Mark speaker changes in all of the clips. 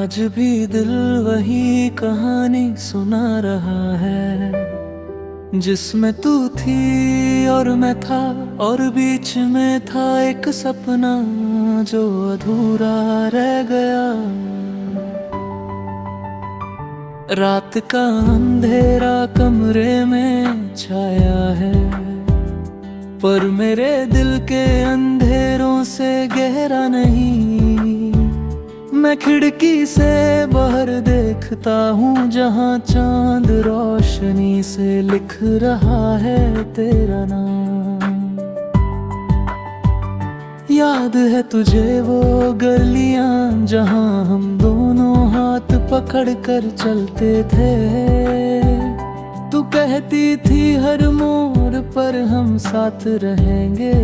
Speaker 1: आज भी दिल वही कहानी सुना रहा है, जिसमें तू थी और मैं था, और बीच में था एक सपना जो अधूरा रह गया। रात का अंधेरा कमरे में छाया है, पर मेरे दिल के अंधेरों से गहरा नहीं। मैं खिड़की से बाहर देखता हूँ, जहाँ चांद रोशनी से लिख रहा है तेरा नाम। याद है तुझे वो गलियाँ जहाँ हम दोनों हाथ पकड़ कर चलते थे। तू कहती थी हर मोड़ पर हम साथ रहेंगे,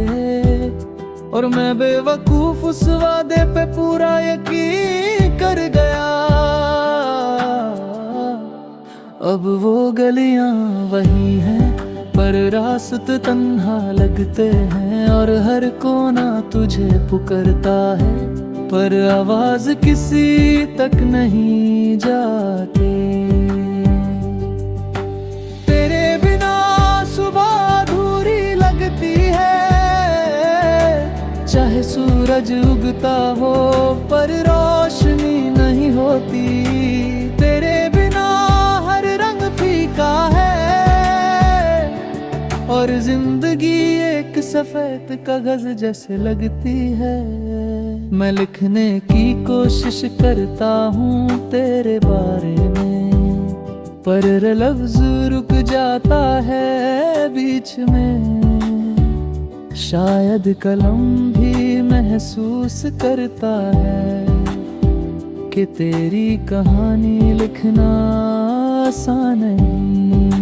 Speaker 1: और मैं बेवकूफ उस वादे पे पूरा यकीन कर गया। अब वो गलियां वही हैं, पर रास्ते तन्हा लगते हैं, और हर कोना तुझे पुकारता है, पर आवाज किसी तक नहीं जाती। तेरे बिना सुबह अधूरी लगती है, चाहे सूरज उगता हो पर रोशनी नहीं होती। तेरे बिना हर रंग फीका है, और जिंदगी एक सफेद कागज जैसे लगती है। मैं लिखने की कोशिश करता हूँ तेरे बारे में, पर लफ्ज रुक जाता है बीच में। शायद कलम भी महसूस करता है कि तेरी कहानी लिखना आसान नहीं।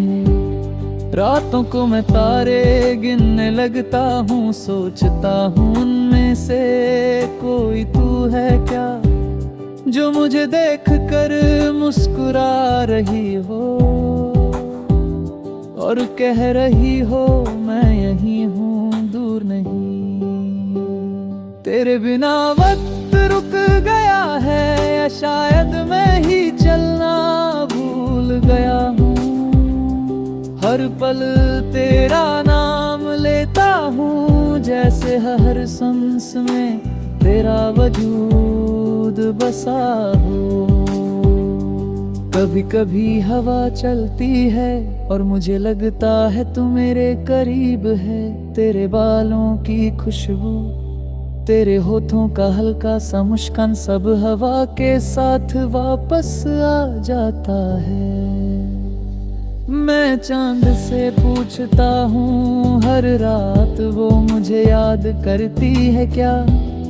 Speaker 1: रातों को मैं तारे गिनने लगता हूँ, सोचता हूँ उनमें से कोई तू है क्या, जो मुझे देख कर मुस्कुरा रही हो और कह रही हो मैं यही हूँ, दूर नहीं। तेरे बिना वक्त रुक गया है, या शायद मैं ही चलना भूल गया हूँ। हर पल तेरा नाम लेता हूँ, जैसे हर सांस में तेरा वजूद बसा हो। कभी कभी हवा चलती है और मुझे लगता है तू मेरे करीब है। तेरे बालों की खुशबू, तेरे होठों का हल्का सा मुस्कान, सब हवा के साथ वापस आ जाता है। मैं चांद से पूछता हूँ हर रात, वो मुझे याद करती है क्या।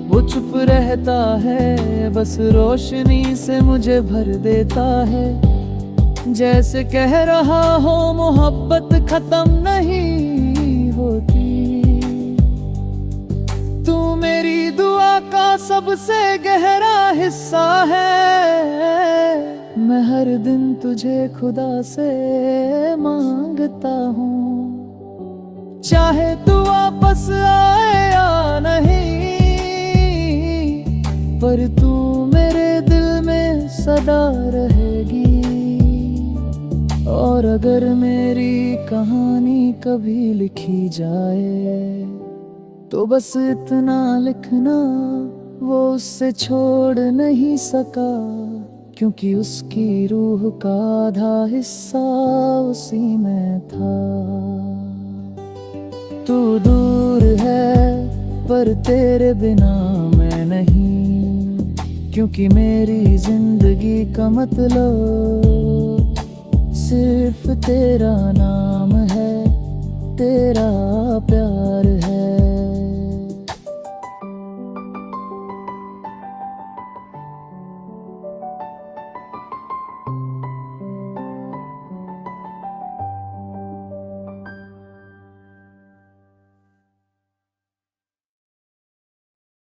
Speaker 1: वो चुप रहता है, बस रोशनी से मुझे भर देता है, जैसे कह रहा हो मोहब्बत खत्म नहीं होती। तू मेरी दुआ का सबसे गहरा हिस्सा है, मैं हर दिन तुझे खुदा से मांगता हूँ, चाहे तू वापस आए या नहीं, पर तू मेरे दिल में सदा रहेगी। और अगर मेरी कहानी कभी लिखी जाए, तो बस इतना लिखना, वो उससे छोड़ नहीं सका, क्योंकि उसकी रूह का आधा हिस्सा उसी में था। तू दूर है पर तेरे बिना मैं नहीं, क्योंकि मेरी जिंदगी का मतलब सिर्फ तेरा नाम है, तेरा प्यार है।